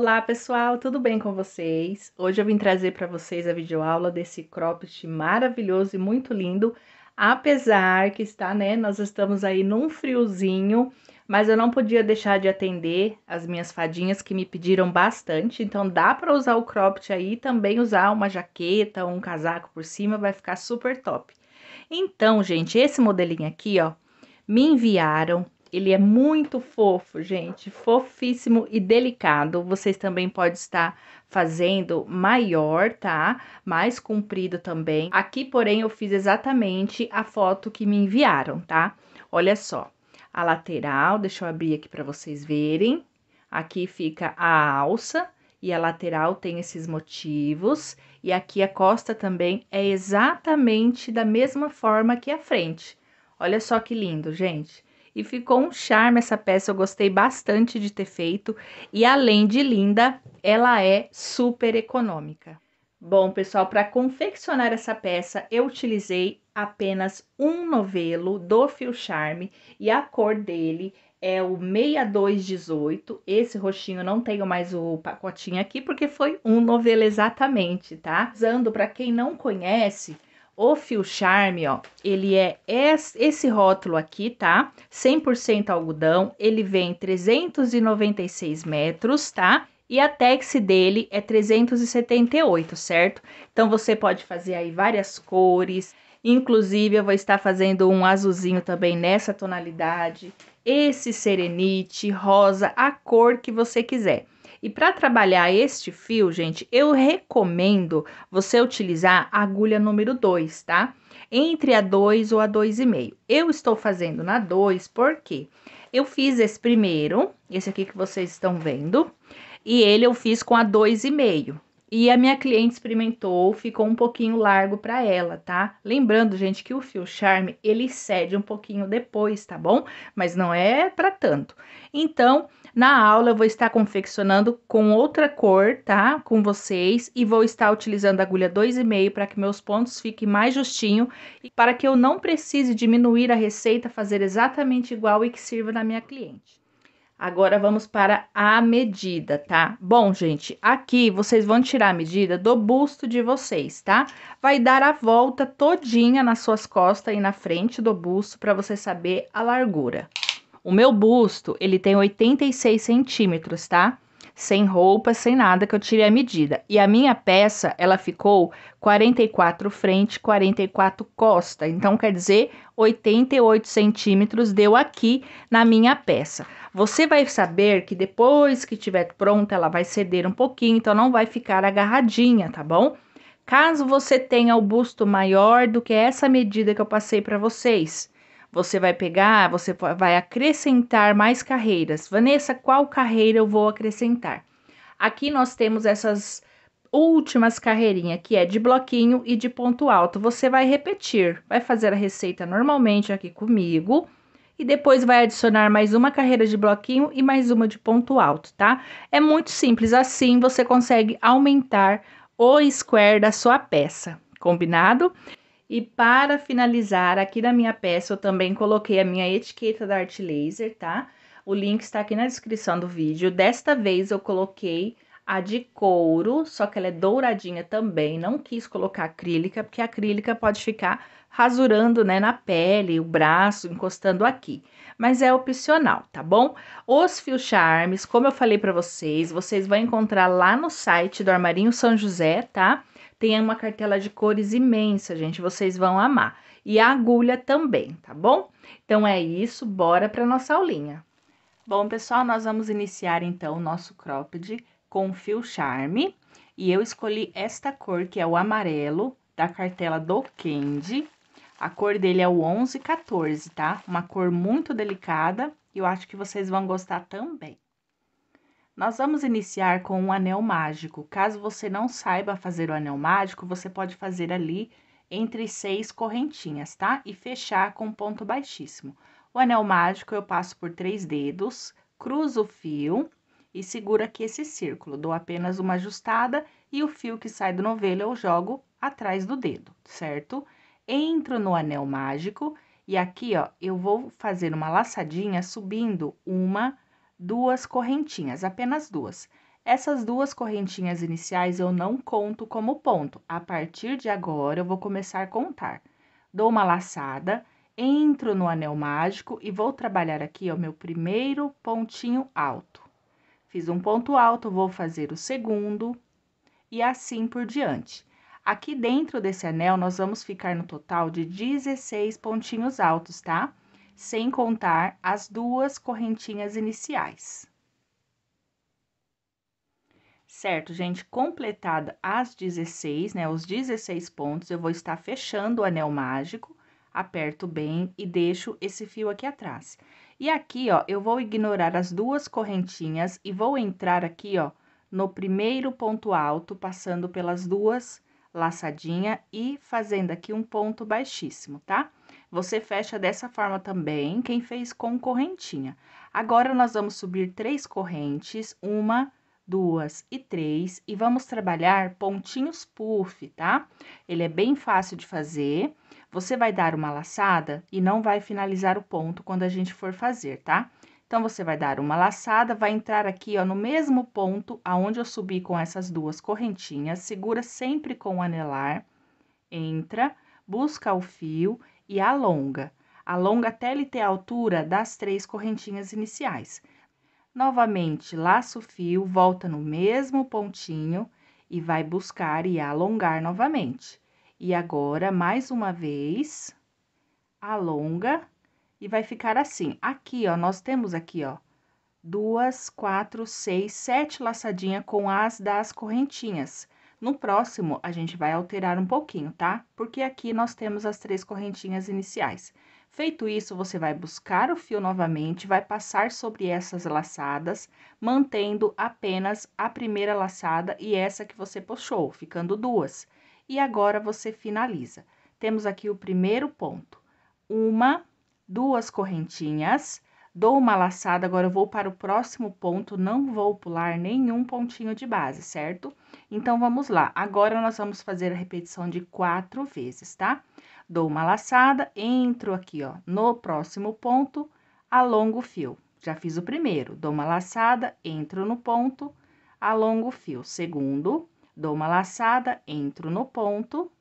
Olá pessoal, tudo bem com vocês? Hoje eu vim trazer para vocês a videoaula desse cropped maravilhoso e muito lindo, apesar que está, né, nós estamos aí num friozinho, mas eu não podia deixar de atender as minhas fadinhas que me pediram bastante, então dá para usar o cropped aí e também usar uma jaqueta ou um casaco por cima, vai ficar super top. Então, gente, esse modelinho aqui, ó, me enviaram. Ele é muito fofo, gente, fofíssimo e delicado. Vocês também podem estar fazendo maior, tá? Mais comprido também. Aqui, porém, eu fiz exatamente a foto que me enviaram, tá? Olha só, a lateral, deixa eu abrir aqui para vocês verem. Aqui fica a alça e a lateral tem esses motivos. E aqui a costa também é exatamente da mesma forma que a frente. Olha só que lindo, gente. E ficou um charme essa peça, eu gostei bastante de ter feito. E além de linda, ela é super econômica. Bom, pessoal, para confeccionar essa peça, eu utilizei apenas um novelo do Fio Charme e a cor dele é o 6218. Esse roxinho não tenho mais o pacotinho aqui porque foi um novelo exatamente, tá? Usando para quem não conhece, o Fio Charme, ó, ele é esse rótulo aqui, tá? 100% algodão, ele vem 396 metros, tá? E a Tex dele é 378, certo? Então, você pode fazer aí várias cores, inclusive eu vou estar fazendo um azulzinho também nessa tonalidade, esse serenite, rosa, a cor que você quiser. E para trabalhar este fio, gente, eu recomendo você utilizar a agulha número 2, tá? Entre a 2 ou a 2,5. Eu estou fazendo na 2 porque eu fiz esse primeiro, esse aqui que vocês estão vendo, e ele eu fiz com a 2,5. E a minha cliente experimentou, ficou um pouquinho largo para ela, tá? Lembrando, gente, que o Fio Charme, ele cede um pouquinho depois, tá bom? Mas não é para tanto. Então, na aula eu vou estar confeccionando com outra cor, tá? Com vocês, e vou estar utilizando a agulha 2,5 para que meus pontos fiquem mais justinho e para que eu não precise diminuir a receita, fazer exatamente igual e que sirva na minha cliente. Agora, vamos para a medida, tá? Bom, gente, aqui vocês vão tirar a medida do busto de vocês, tá? Vai dar a volta todinha nas suas costas e na frente do busto para você saber a largura. O meu busto, ele tem 86 centímetros, tá? Sem roupa, sem nada, que eu tirei a medida. E a minha peça, ela ficou 44 frente, 44 costa. Então, quer dizer, 88 centímetros deu aqui na minha peça. Você vai saber que depois que estiver pronta, ela vai ceder um pouquinho, então não vai ficar agarradinha, tá bom? Caso você tenha o busto maior do que essa medida que eu passei para vocês, você vai pegar, você vai acrescentar mais carreiras. Vanessa, qual carreira eu vou acrescentar? Aqui nós temos essas últimas carreirinhas, que é de bloquinho e de ponto alto. Você vai repetir, vai fazer a receita normalmente aqui comigo e depois vai adicionar mais uma carreira de bloquinho e mais uma de ponto alto, tá? É muito simples, assim você consegue aumentar o square da sua peça, combinado? E para finalizar, aqui na minha peça eu também coloquei a minha etiqueta da Art Laser, tá? O link está aqui na descrição do vídeo. Desta vez eu coloquei a de couro, só que ela é douradinha também. Não quis colocar acrílica, porque a acrílica pode ficar rasurando, né, na pele, o braço, encostando aqui. Mas é opcional, tá bom? Os Fio Charmes, como eu falei para vocês, vocês vão encontrar lá no site do Armarinho São José, tá? Tem uma cartela de cores imensa, gente, vocês vão amar. E a agulha também, tá bom? Então, é isso, bora para nossa aulinha. Bom, pessoal, nós vamos iniciar, então, o nosso cropped com Fio Charme. E eu escolhi esta cor, que é o amarelo, da cartela do Candy. A cor dele é o 1114, tá? Uma cor muito delicada, e eu acho que vocês vão gostar também. Nós vamos iniciar com um anel mágico. Caso você não saiba fazer o anel mágico, você pode fazer ali entre 6 correntinhas, tá? E fechar com ponto baixíssimo. O anel mágico eu passo por 3 dedos, cruzo o fio e seguro aqui esse círculo. Dou apenas uma ajustada e o fio que sai do novelo eu jogo atrás do dedo, certo? Entro no anel mágico e aqui, ó, eu vou fazer uma laçadinha subindo uma, duas correntinhas, apenas duas. Essas duas correntinhas iniciais eu não conto como ponto. A partir de agora, eu vou começar a contar. Dou uma laçada, entro no anel mágico e vou trabalhar aqui, ó, meu primeiro pontinho alto. Fiz um ponto alto, vou fazer o segundo e assim por diante. Aqui dentro desse anel, nós vamos ficar no total de 16 pontinhos altos, tá? Sem contar as duas correntinhas iniciais. Certo, gente, completada as 16, né, os 16 pontos, eu vou estar fechando o anel mágico, aperto bem e deixo esse fio aqui atrás. E aqui, ó, eu vou ignorar as duas correntinhas e vou entrar aqui, ó, no primeiro ponto alto, passando pelas duas laçadinhas e fazendo aqui um ponto baixíssimo, tá? Você fecha dessa forma também, quem fez com correntinha. Agora, nós vamos subir 3 correntes, uma, 2 e 3, e vamos trabalhar pontinhos puff, tá? Ele é bem fácil de fazer. Você vai dar uma laçada e não vai finalizar o ponto quando a gente for fazer, tá? Então, você vai dar uma laçada, vai entrar aqui, ó, no mesmo ponto aonde eu subi com essas duas correntinhas, segura sempre com o anelar, entra, busca o fio e alonga. Alonga até ele ter a altura das 3 correntinhas iniciais. Novamente, laça o fio, volta no mesmo pontinho e vai buscar e alongar novamente. E agora, mais uma vez, alonga e vai ficar assim. Aqui, ó, nós temos aqui, ó, 2, 4, 6, 7 laçadinhas com as das correntinhas. No próximo, a gente vai alterar um pouquinho, tá? Porque aqui nós temos as 3 correntinhas iniciais. Feito isso, você vai buscar o fio novamente, vai passar sobre essas laçadas, mantendo apenas a primeira laçada e essa que você puxou, ficando 2. E agora, você finaliza. Temos aqui o primeiro ponto. 1, 2 correntinhas, dou uma laçada, agora eu vou para o próximo ponto, não vou pular nenhum pontinho de base, certo? Então, vamos lá. Agora, nós vamos fazer a repetição de 4 vezes, tá? Dou uma laçada, entro aqui, ó, no próximo ponto, alongo o fio. Já fiz o primeiro, dou uma laçada, entro no ponto, alongo o fio. Segundo, dou uma laçada, entro no ponto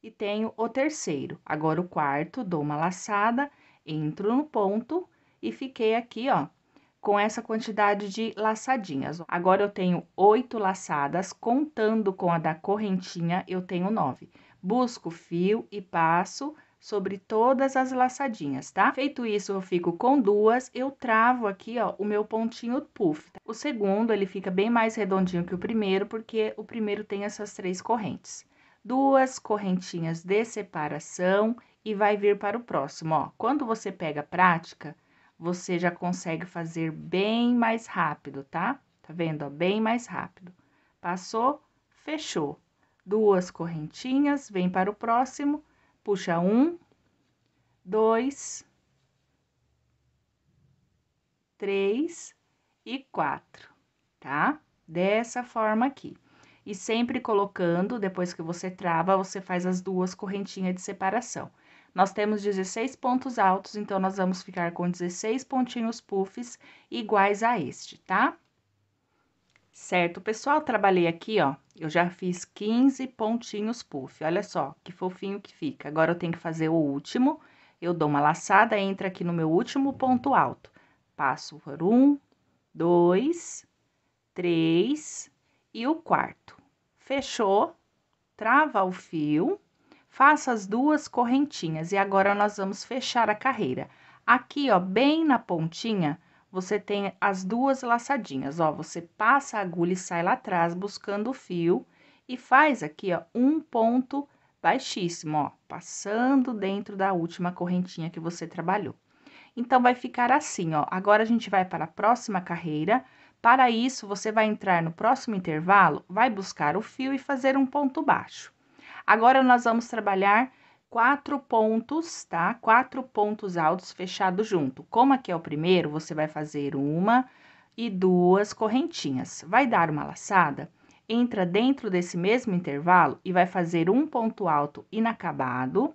e tenho o terceiro. Agora, o quarto, dou uma laçada, entro no ponto e fiquei aqui, ó, com essa quantidade de laçadinhas. Agora, eu tenho 8 laçadas, contando com a da correntinha, eu tenho 9. Busco o fio e passo sobre todas as laçadinhas, tá? Feito isso, eu fico com 2, eu travo aqui, ó, o meu pontinho puff. Tá? O segundo, ele fica bem mais redondinho que o primeiro, porque o primeiro tem essas 3 correntes. 2 correntinhas de separação e vai vir para o próximo, ó. Quando você pega a prática, você já consegue fazer bem mais rápido, tá? Tá vendo, ó? Bem mais rápido. Passou, fechou. 2 correntinhas, vem para o próximo, puxa 1, 2, 3 e 4, tá? Dessa forma aqui. E sempre colocando, depois que você trava, você faz as 2 correntinhas de separação. Nós temos 16 pontos altos, então, nós vamos ficar com 16 pontinhos puffs iguais a este, tá? Certo, pessoal, trabalhei aqui, ó, eu já fiz 15 pontinhos puff, olha só, que fofinho que fica. Agora, eu tenho que fazer o último, eu dou uma laçada, entra aqui no meu último ponto alto. Passo por 1, 2, 3 e o quarto. Fechou, trava o fio, faça as 2 correntinhas e agora nós vamos fechar a carreira. Aqui, ó, bem na pontinha, você tem as 2 laçadinhas, ó, você passa a agulha e sai lá atrás buscando o fio e faz aqui, ó, um ponto baixíssimo, ó, passando dentro da última correntinha que você trabalhou. Então, vai ficar assim, ó. Agora, a gente vai para a próxima carreira. Para isso, você vai entrar no próximo intervalo, vai buscar o fio e fazer um ponto baixo. Agora, nós vamos trabalhar 4 pontos, tá? 4 pontos altos fechados junto. Como aqui é o primeiro, você vai fazer 1 e 2 correntinhas. Vai dar uma laçada, entra dentro desse mesmo intervalo e vai fazer um ponto alto inacabado,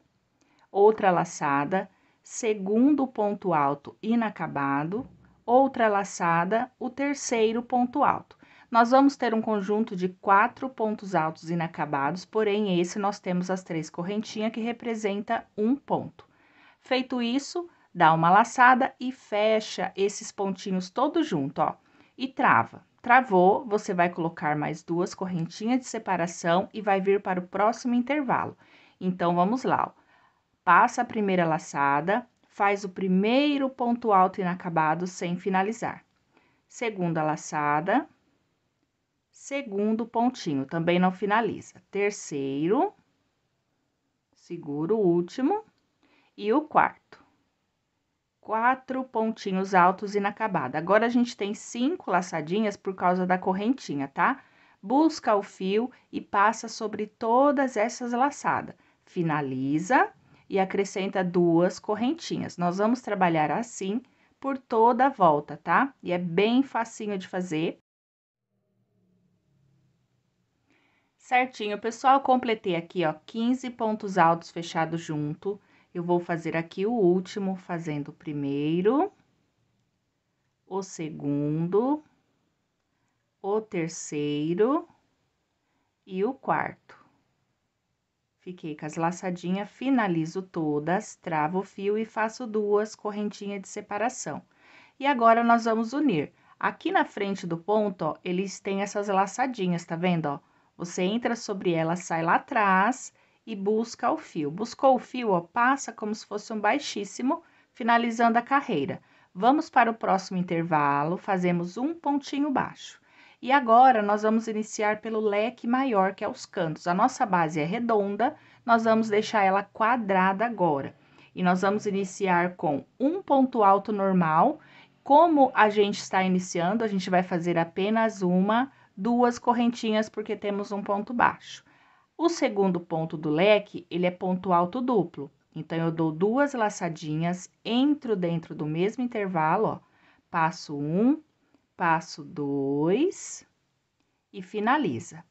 outra laçada, segundo ponto alto inacabado, outra laçada, o terceiro ponto alto. Nós vamos ter um conjunto de 4 pontos altos inacabados, porém, esse nós temos as 3 correntinhas que representa um ponto. Feito isso, dá uma laçada e fecha esses pontinhos todos junto, ó, e trava. Travou, você vai colocar mais 2 correntinhas de separação e vai vir para o próximo intervalo. Então, vamos lá, ó. Passa a primeira laçada, faz o primeiro ponto alto inacabado sem finalizar. Segunda laçada, segundo pontinho, também não finaliza. Terceiro, segura o último e o quarto. 4 pontinhos altos inacabados. Agora, a gente tem 5 laçadinhas por causa da correntinha, tá? Busca o fio e passa sobre todas essas laçadas. Finaliza e acrescenta 2 correntinhas. Nós vamos trabalhar assim por toda a volta, tá? E é bem facinho de fazer. Certinho, pessoal, completei aqui, ó, 15 pontos altos fechados junto. Eu vou fazer aqui o último, fazendo o primeiro, o segundo, o terceiro e o quarto. Fiquei com as laçadinhas, finalizo todas, travo o fio e faço 2 correntinhas de separação. E agora, nós vamos unir. Aqui na frente do ponto, ó, eles têm essas laçadinhas, tá vendo, ó? Você entra sobre ela, sai lá atrás e busca o fio. Buscou o fio, ó, passa como se fosse um baixíssimo, finalizando a carreira. Vamos para o próximo intervalo, fazemos um pontinho baixo. E agora, nós vamos iniciar pelo leque maior, que é os cantos. A nossa base é redonda, nós vamos deixar ela quadrada agora. E nós vamos iniciar com um ponto alto normal. Como a gente está iniciando, a gente vai fazer apenas 2 correntinhas, porque temos um ponto baixo. O segundo ponto do leque, ele é ponto alto duplo. Então, eu dou 2 laçadinhas, entro dentro do mesmo intervalo, ó. Passo 1, passo 2 e finaliza.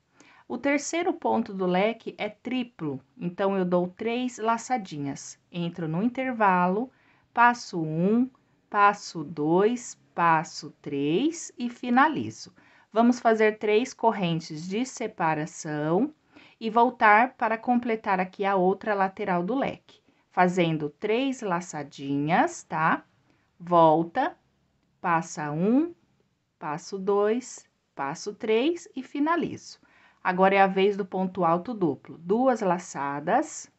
O terceiro ponto do leque é triplo, então, eu dou 3 laçadinhas. Entro no intervalo, passo 1, passo 2, passo 3 e finalizo. Vamos fazer 3 correntes de separação e voltar para completar aqui a outra lateral do leque. Fazendo 3 laçadinhas, tá? Volta, passa 1, passo 2, passo 3 e finalizo. Agora, é a vez do ponto alto duplo. 2 laçadas,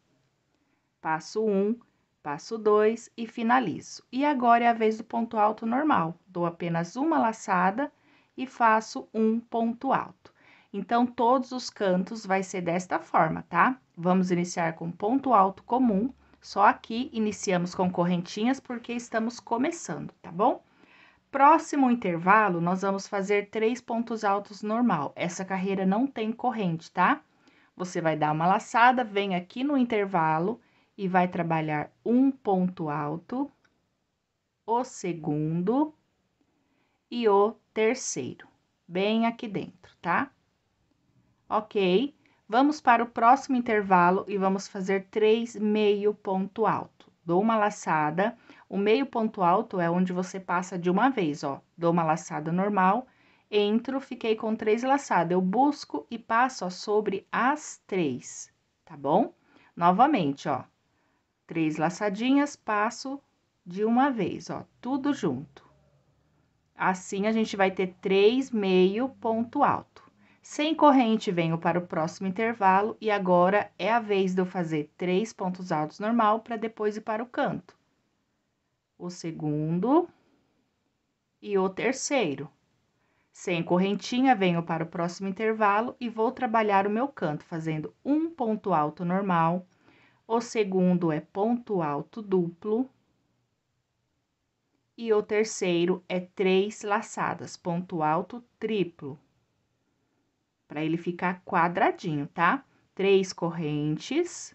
passo 1, passo 2 e finalizo. E agora, é a vez do ponto alto normal. Dou apenas uma laçada e faço um ponto alto. Então, todos os cantos vai ser desta forma, tá? Vamos iniciar com ponto alto comum. Só aqui, iniciamos com correntinhas, porque estamos começando, tá bom? Próximo intervalo, nós vamos fazer 3 pontos altos normal. Essa carreira não tem corrente, tá? Você vai dar uma laçada, vem aqui no intervalo e vai trabalhar um ponto alto, o segundo e o terceiro, bem aqui dentro, tá? Ok, vamos para o próximo intervalo e vamos fazer 3 meio ponto alto. Dou uma laçada, o meio ponto alto é onde você passa de uma vez, ó. Dou uma laçada normal, entro, fiquei com 3 laçadas. Eu busco e passo, ó, sobre as 3, tá bom? Novamente, ó. 3 laçadinhas, passo de uma vez, ó, tudo junto. Assim, a gente vai ter 3 meio ponto alto. Sem corrente, venho para o próximo intervalo e agora é a vez de eu fazer 3 pontos altos normal para depois ir para o canto. O segundo e o terceiro. Sem correntinha, venho para o próximo intervalo e vou trabalhar o meu canto, fazendo um ponto alto normal. O segundo é ponto alto duplo. E o terceiro é 3 laçadas, ponto alto triplo. Para ele ficar quadradinho, tá? 3 correntes.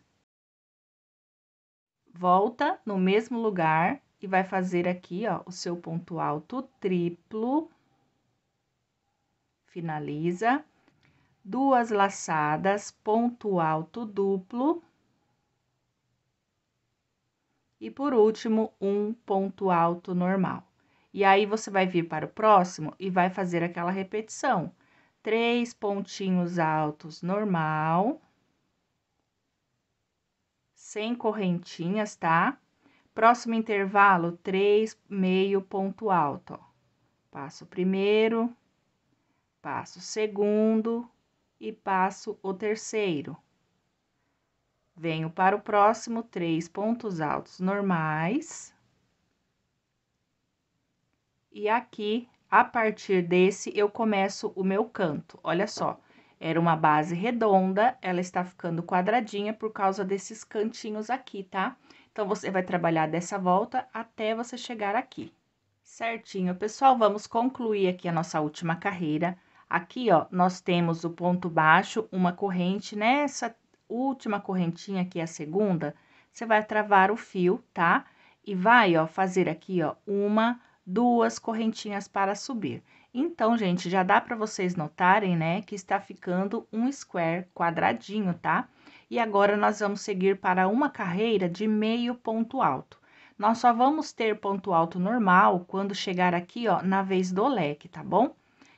Volta no mesmo lugar e vai fazer aqui, ó, o seu ponto alto triplo. Finaliza. 2 laçadas, ponto alto duplo. E por último, um ponto alto normal. E aí, você vai vir para o próximo e vai fazer aquela repetição. 3 pontinhos altos normal, sem correntinhas, tá? Próximo intervalo, 3 meio ponto alto, ó. Passo o primeiro, passo o segundo e passo o terceiro. Venho para o próximo, 3 pontos altos normais. E aqui, a partir desse, eu começo o meu canto. Olha só, era uma base redonda, ela está ficando quadradinha por causa desses cantinhos aqui, tá? Então, você vai trabalhar dessa volta até você chegar aqui. Certinho, pessoal, vamos concluir aqui a nossa última carreira. Aqui, ó, nós temos o ponto baixo, uma corrente. Nessa última correntinha aqui, a segunda, você vai travar o fio, tá? E vai, ó, fazer aqui, ó, uma, duas correntinhas para subir. Então, gente, já dá para vocês notarem, né, que está ficando um square quadradinho, tá? E agora, nós vamos seguir para uma carreira de meio ponto alto. Nós só vamos ter ponto alto normal quando chegar aqui, ó, na vez do leque, tá bom?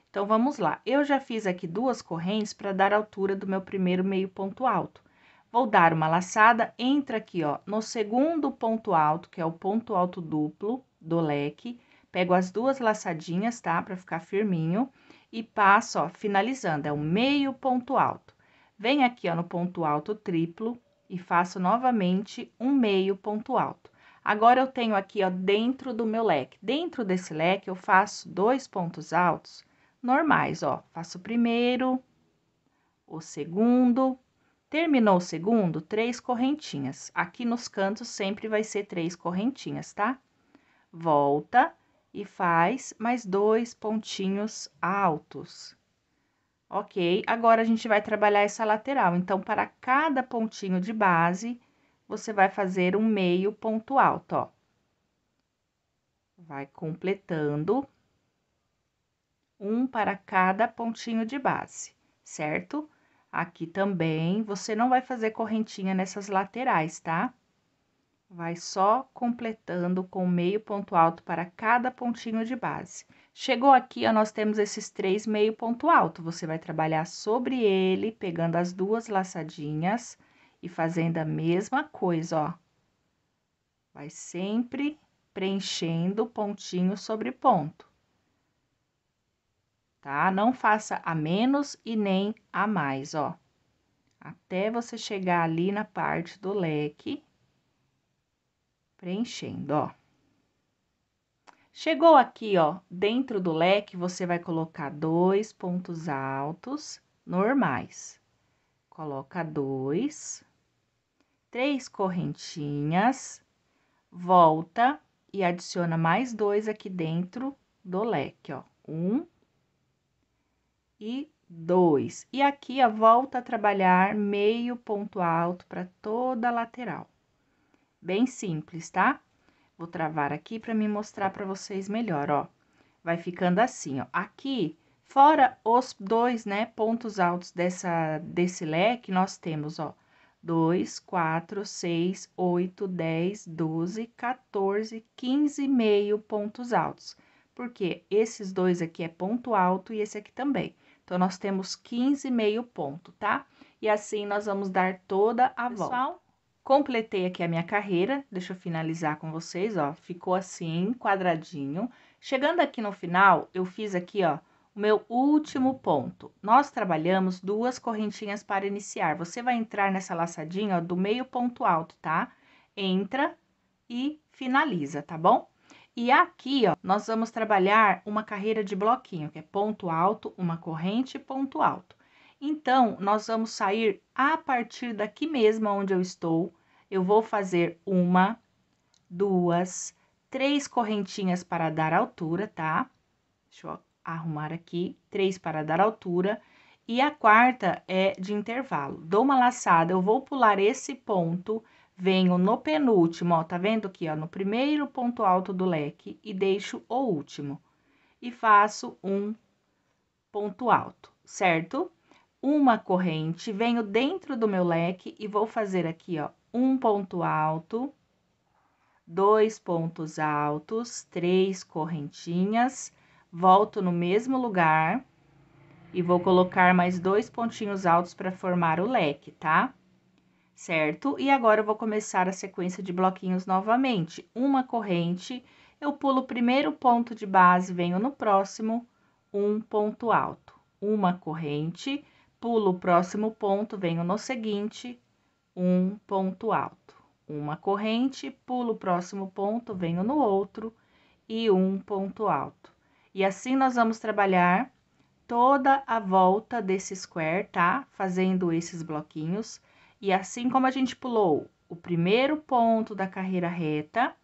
Então, vamos lá. Eu já fiz aqui duas correntes para dar altura do meu primeiro meio ponto alto. Vou dar uma laçada, entra aqui, ó, no segundo ponto alto, que é o ponto alto duplo do leque. Pego as duas laçadinhas, tá? Para ficar firminho. E passo, ó, finalizando, é o meio ponto alto. Venho aqui, ó, no ponto alto triplo e faço novamente um meio ponto alto. Agora, eu tenho aqui, ó, dentro do meu leque. Dentro desse leque, eu faço 2 pontos altos normais, ó. Faço o primeiro, o segundo. Terminou o segundo, 3 correntinhas. Aqui nos cantos, sempre vai ser 3 correntinhas, tá? Volta e faz mais 2 pontinhos altos. Ok? Agora, a gente vai trabalhar essa lateral. Então, para cada pontinho de base, você vai fazer um meio ponto alto, ó. Vai completando um para cada pontinho de base, certo? Aqui também, você não vai fazer correntinha nessas laterais, tá? Vai só completando com meio ponto alto para cada pontinho de base. Chegou aqui, ó, nós temos esses 3 meio ponto alto. Você vai trabalhar sobre ele, pegando as duas laçadinhas e fazendo a mesma coisa, ó. Vai sempre preenchendo pontinho sobre ponto, tá? Não faça a menos e nem a mais, ó. Até você chegar ali na parte do leque, preenchendo, ó. Chegou aqui, ó, dentro do leque, você vai colocar 2 pontos altos normais. Coloca 2, 3 correntinhas, volta e adiciona mais 2 aqui dentro do leque, ó. 1 e 2. E aqui, ó, volta a trabalhar meio ponto alto para toda a lateral. Bem simples, tá? Vou travar aqui para me mostrar para vocês melhor, ó. Vai ficando assim, ó. Aqui, fora os 2, né, pontos altos desse leque, nós temos, ó, 2, 4, 6, 8, 10, 12, 14, 15 meio pontos altos. Porque esses dois aqui é ponto alto e esse aqui também. Então, nós temos 15 meio ponto, tá? E assim, nós vamos dar toda a volta. Pessoal, completei aqui a minha carreira, deixa eu finalizar com vocês, ó. Ficou assim, quadradinho. Chegando aqui no final, eu fiz aqui, ó, o meu último ponto. Nós trabalhamos 2 correntinhas para iniciar. Você vai entrar nessa laçadinha, ó, do meio ponto alto, tá? Entra e finaliza, tá bom? E aqui, ó, nós vamos trabalhar uma carreira de bloquinho, que é ponto alto, uma corrente, ponto alto. Então, nós vamos sair a partir daqui mesmo onde eu estou. Eu vou fazer uma, duas, 3 correntinhas para dar altura, tá? Deixa eu arrumar aqui, 3 para dar altura. E a quarta é de intervalo. Dou uma laçada, eu vou pular esse ponto, venho no penúltimo, ó, tá vendo aqui, ó, no primeiro ponto alto do leque e deixo o último. E faço um ponto alto, certo? Uma corrente, venho dentro do meu leque e vou fazer aqui, ó, um ponto alto, 2 pontos altos, 3 correntinhas, volto no mesmo lugar E vou colocar mais 2 pontinhos altos para formar o leque, tá? Certo? E agora eu vou começar a sequência de bloquinhos novamente. Uma corrente, eu pulo o primeiro ponto de base, venho no próximo, um ponto alto. Uma corrente, pulo o próximo ponto, venho no seguinte, um ponto alto. Uma corrente, pulo o próximo ponto, venho no outro e um ponto alto. E assim nós vamos trabalhar toda a volta desse square, tá? Fazendo esses bloquinhos. E assim como a gente pulou o primeiro ponto da carreira reta,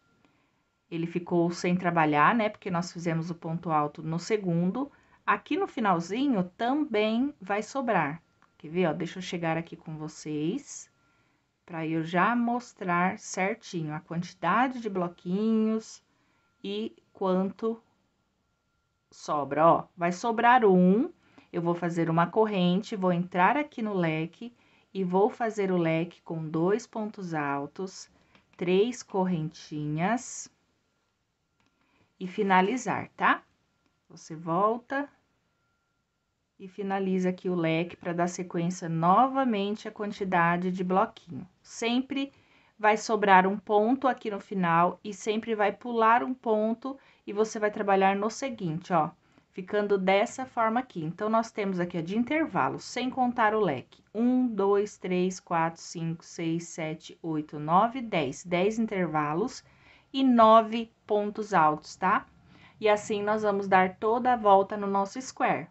ele ficou sem trabalhar, né? Porque nós fizemos o ponto alto no segundo. Aqui no finalzinho também vai sobrar. Quer ver, ó? Deixa eu chegar aqui com vocês, para eu já mostrar certinho a quantidade de bloquinhos e quanto sobra, ó. Vai sobrar um, eu vou fazer uma corrente, vou entrar aqui no leque e vou fazer o leque com 2 pontos altos, 3 correntinhas e finalizar, tá? Você volta e finaliza aqui o leque para dar sequência novamente a quantidade de bloquinho. Sempre vai sobrar um ponto aqui no final e sempre vai pular um ponto e você vai trabalhar no seguinte, ó, ficando dessa forma aqui. Então, nós temos aqui, ó, de intervalo, sem contar o leque, 1, 2, 3, 4, 5, 6, 7, 8, 9, 10. 10 intervalos e 9 pontos altos, tá? E assim, nós vamos dar toda a volta no nosso square.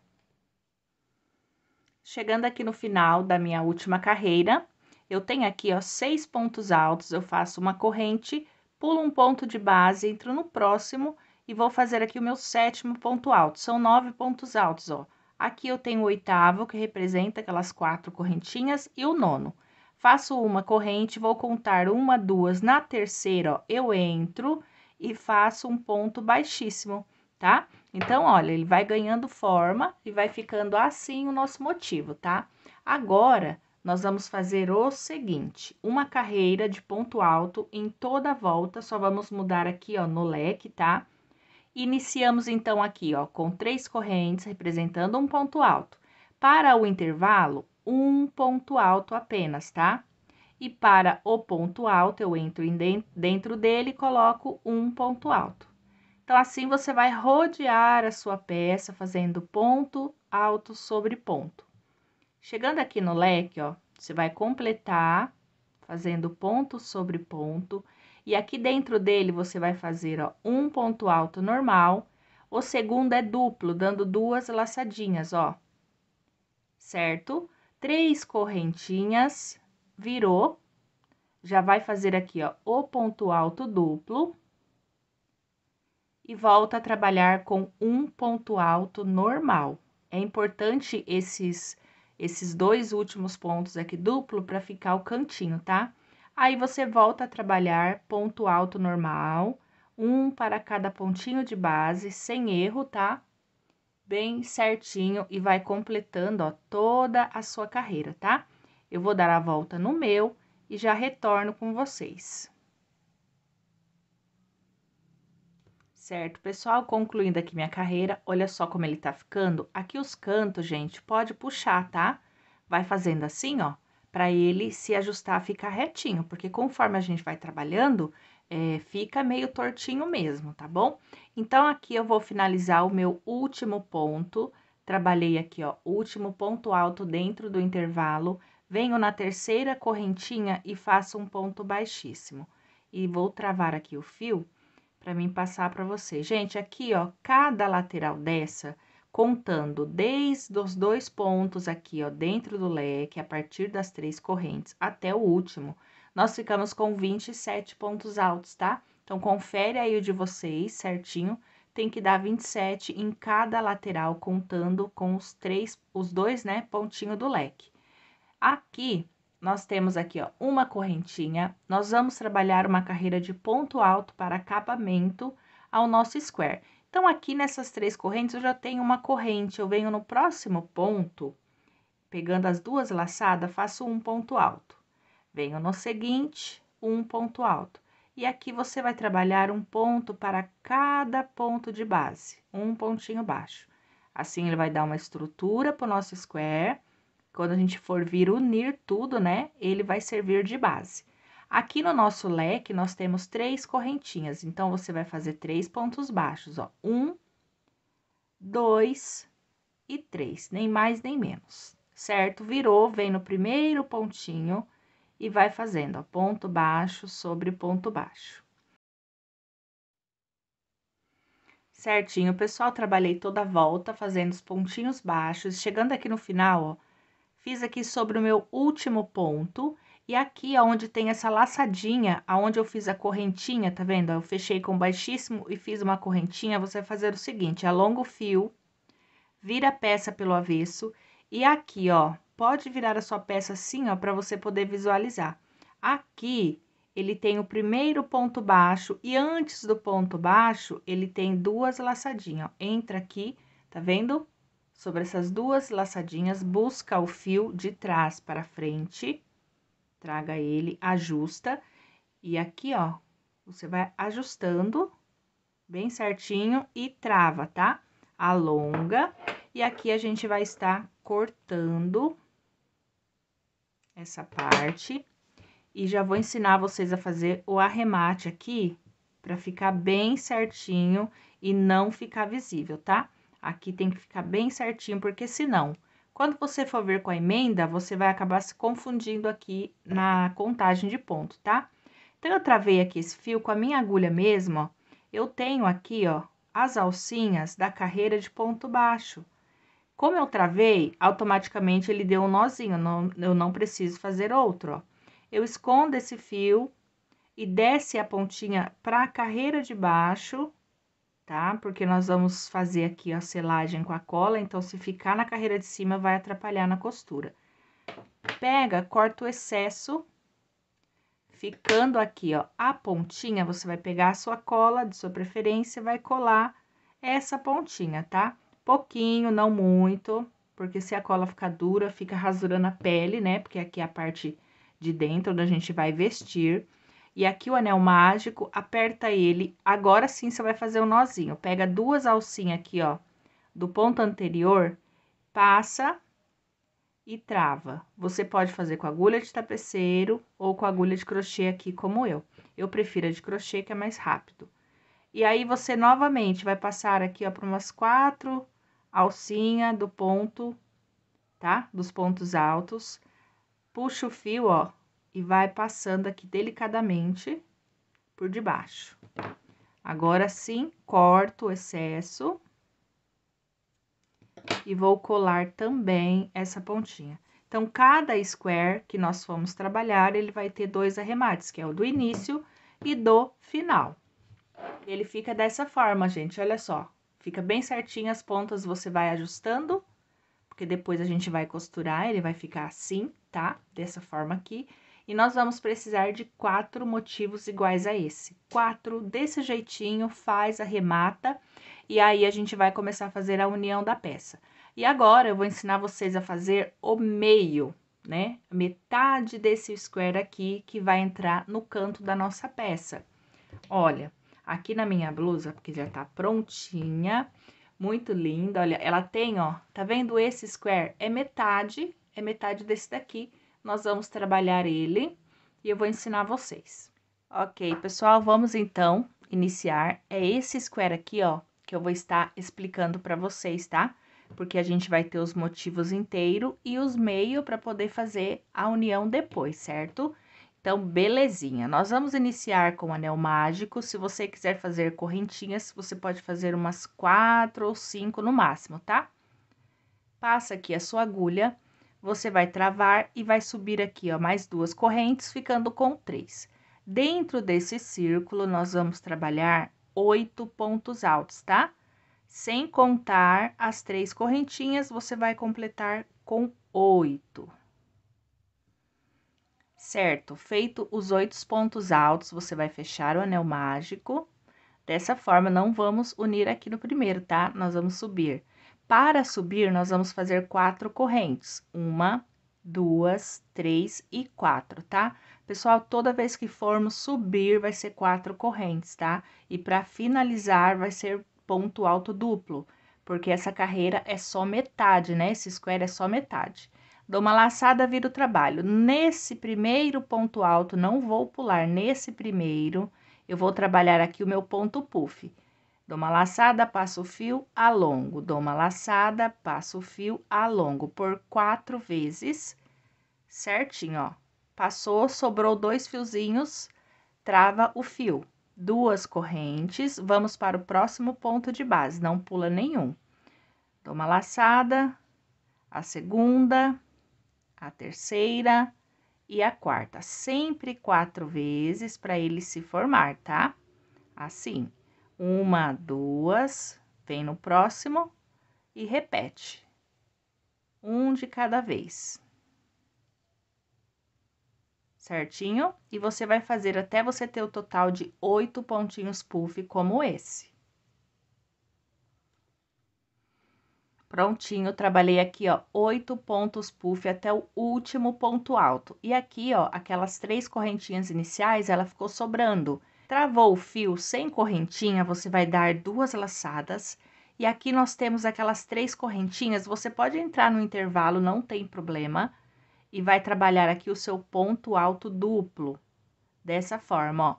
Chegando aqui no final da minha última carreira, eu tenho aqui, ó, 6 pontos altos, eu faço uma corrente, pulo um ponto de base, entro no próximo e vou fazer aqui o meu 7º ponto alto. São 9 pontos altos, ó. Aqui eu tenho o 8º, que representa aquelas 4 correntinhas, e o 9º. Faço uma corrente, vou contar 1, 2, na terceira, ó, eu entro e faço um ponto baixíssimo, tá? Então, olha, ele vai ganhando forma e vai ficando assim o nosso motivo, tá? Agora, nós vamos fazer o seguinte, uma carreira de ponto alto em toda a volta, só vamos mudar aqui, ó, no leque, tá? Iniciamos, então, aqui, ó, com 3 correntes, representando um ponto alto. Para o intervalo, um ponto alto apenas, tá? E para o ponto alto, eu entro dentro dele e coloco um ponto alto. Então, assim, você vai rodear a sua peça, fazendo ponto alto sobre ponto. Chegando aqui no leque, ó, você vai completar, fazendo ponto sobre ponto. E aqui dentro dele, você vai fazer, ó, um ponto alto normal. O segundo é duplo, dando 2 laçadinhas, ó. Certo? 3 correntinhas, virou. Já vai fazer aqui, ó, o ponto alto duplo. E volta a trabalhar com um ponto alto normal. É importante esses 2 últimos pontos aqui duplo para ficar o cantinho, tá? Aí, você volta a trabalhar ponto alto normal, um para cada pontinho de base, sem erro, tá? Bem certinho e vai completando, ó, toda a sua carreira, tá? Eu vou dar a volta no meu e já retorno com vocês. Certo, pessoal, concluindo aqui minha carreira, olha só como ele tá ficando. Aqui os cantos, gente, pode puxar, tá? Vai fazendo assim, ó, pra ele se ajustar, ficar retinho, porque conforme a gente vai trabalhando, fica meio tortinho mesmo, tá bom? Então, aqui eu vou finalizar o meu último ponto, trabalhei aqui, ó, último ponto alto dentro do intervalo, venho na terceira correntinha e faço um ponto baixíssimo. E vou travar aqui o fio para mim passar para você. Gente, aqui, ó, cada lateral dessa, contando desde os 2 pontos aqui, ó, dentro do leque, a partir das 3 correntes até o último, nós ficamos com 27 pontos altos, tá? Então, confere aí o de vocês certinho, tem que dar 27 em cada lateral, contando com os 2, né, pontinho do leque. Aqui, nós temos aqui, ó, uma correntinha, nós vamos trabalhar uma carreira de ponto alto para acabamento ao nosso square. Então, aqui nessas 3 correntes, eu já tenho uma corrente, eu venho no próximo ponto, pegando as 2 laçadas, faço um ponto alto. Venho no seguinte, um ponto alto. E aqui você vai trabalhar um ponto para cada ponto de base, um pontinho baixo. Assim, ele vai dar uma estrutura pro nosso square. Quando a gente for vir unir tudo, né, ele vai servir de base. Aqui no nosso leque, nós temos 3 correntinhas, então, você vai fazer 3 pontos baixos, ó. 1, 2 e 3, nem mais nem menos, certo? Virou, vem no primeiro pontinho e vai fazendo, ó, ponto baixo sobre ponto baixo. Certinho, pessoal, trabalhei toda a volta fazendo os pontinhos baixos. Chegando aqui no final, ó, fiz aqui sobre o meu último ponto. E aqui, onde tem essa laçadinha, aonde eu fiz a correntinha, tá vendo? Eu fechei com baixíssimo e fiz uma correntinha. Você vai fazer o seguinte, alonga o fio, vira a peça pelo avesso. E aqui, ó, pode virar a sua peça assim, ó, pra você poder visualizar. Aqui, ele tem o primeiro ponto baixo e antes do ponto baixo, ele tem 2 laçadinhas, ó. Entra aqui, tá vendo? Sobre essas 2 laçadinhas, busca o fio de trás para frente, traga ele, ajusta, e aqui, ó, você vai ajustando bem certinho e trava, tá? Alonga, e aqui a gente vai estar cortando essa parte. E já vou ensinar vocês a fazer o arremate aqui, pra ficar bem certinho e não ficar visível, tá? Aqui tem que ficar bem certinho, porque senão, quando você for ver com a emenda, você vai acabar se confundindo aqui na contagem de ponto, tá? Então, eu travei aqui esse fio com a minha agulha mesmo, ó. Eu tenho aqui, ó, as alcinhas da carreira de ponto baixo. Como eu travei, automaticamente ele deu um nozinho, eu não preciso fazer outro, ó. Eu escondo esse fio e desce a pontinha para a carreira de baixo, tá? Porque nós vamos fazer aqui a selagem com a cola, então, se ficar na carreira de cima, vai atrapalhar na costura. Pega, corta o excesso, ficando aqui, ó, a pontinha, você vai pegar a sua cola, de sua preferência, vai colar essa pontinha, tá? Pouquinho, não muito, porque se a cola ficar dura, fica rasurando a pele, né? Porque aqui é a parte de dentro, onde a gente vai vestir. E aqui o anel mágico, aperta ele, agora sim você vai fazer o nozinho. Pega 2 alcinhas aqui, ó, do ponto anterior, passa e trava. Você pode fazer com agulha de tapeceiro ou com agulha de crochê aqui, como eu. Eu prefiro a de crochê, que é mais rápido. E aí, você novamente vai passar aqui, ó, por umas 4 alcinhas do ponto, tá? Dos pontos altos. Puxa o fio, ó, e vai passando aqui delicadamente por debaixo. Agora sim, corto o excesso. E vou colar também essa pontinha. Então, cada square que nós formos trabalhar, ele vai ter 2 arremates, que é o do início e do final. Ele fica dessa forma, gente, olha só. Fica bem certinho, as pontas você vai ajustando, porque depois a gente vai costurar, ele vai ficar assim, tá? Dessa forma aqui. E nós vamos precisar de 4 motivos iguais a esse. 4 desse jeitinho, faz, arremata, e aí a gente vai começar a fazer a união da peça. E agora, eu vou ensinar vocês a fazer o meio, né? Metade desse square aqui, que vai entrar no canto da nossa peça. Olha, aqui na minha blusa, porque já tá prontinha, muito linda, olha, ela tem, ó, tá vendo esse square? É metade desse daqui. Nós vamos trabalhar ele e eu vou ensinar vocês. Ok, pessoal, vamos então iniciar. É esse square aqui, ó, que eu vou estar explicando pra vocês, tá? Porque a gente vai ter os motivos inteiro e os meios para poder fazer a união depois, certo? Então, belezinha. Nós vamos iniciar com o anel mágico. Se você quiser fazer correntinhas, você pode fazer umas 4 ou 5 no máximo, tá? Passa aqui a sua agulha, você vai travar e vai subir aqui, ó, mais 2 correntes, ficando com 3. Dentro desse círculo, nós vamos trabalhar 8 pontos altos, tá? Sem contar as 3 correntinhas, você vai completar com 8. Certo? Feito os 8 pontos altos, você vai fechar o anel mágico. Dessa forma, não vamos unir aqui no primeiro, tá? Nós vamos subir. Para subir, nós vamos fazer 4 correntes. 1, 2, 3 e 4, tá? Pessoal, toda vez que formos subir, vai ser 4 correntes, tá? E para finalizar, vai ser ponto alto duplo, porque essa carreira é só metade, né? Esse square é só metade. Dou uma laçada, viro o trabalho. Nesse primeiro ponto alto, não vou pular. Nesse primeiro, eu vou trabalhar aqui o meu ponto puff. Dou uma laçada, passo o fio, alongo. Dou uma laçada, passo o fio, alongo. Por 4 vezes, certinho, ó. Passou, sobrou 2 fiozinhos, trava o fio. 2 correntes, vamos para o próximo ponto de base, não pula nenhum. Dou uma laçada, a segunda, a terceira e a quarta. Sempre 4 vezes para ele se formar, tá? Assim, 1, 2, vem no próximo e repete. Um de cada vez. Certinho? E você vai fazer até você ter o total de 8 pontinhos puff como esse. Prontinho, trabalhei aqui, ó, 8 pontos puff até o último ponto alto. E aqui, ó, aquelas 3 correntinhas iniciais, ela ficou sobrando. Travou o fio sem correntinha, você vai dar 2 laçadas. E aqui nós temos aquelas 3 correntinhas, você pode entrar no intervalo, não tem problema. E vai trabalhar aqui o seu ponto alto duplo. Dessa forma, ó.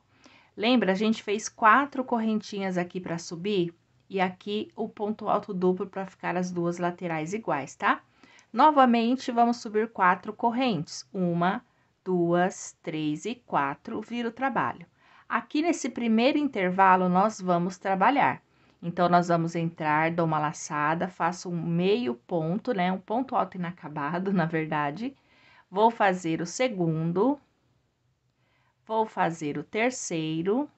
Lembra, a gente fez 4 correntinhas aqui para subir? E aqui o ponto alto duplo para ficar as 2 laterais iguais, tá? Novamente, vamos subir 4 correntes. 1, 2, 3 e 4, vira o trabalho. Aqui nesse primeiro intervalo, nós vamos trabalhar. Então, nós vamos entrar, dou uma laçada, faço um meio ponto, né? Um ponto alto inacabado, na verdade. Vou fazer o segundo, vou fazer o terceiro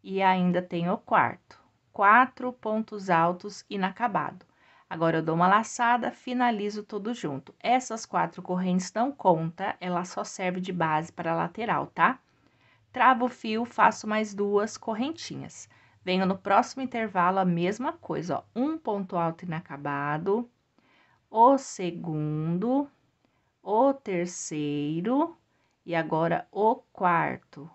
e ainda tenho o quarto. 4 pontos altos inacabado. Agora, eu dou uma laçada, finalizo tudo junto. Essas 4 correntes não conta, ela só serve de base para a lateral, tá? Travo o fio, faço mais 2 correntinhas. Venho no próximo intervalo a mesma coisa, ó. Um ponto alto inacabado, o segundo, o terceiro e agora o quarto.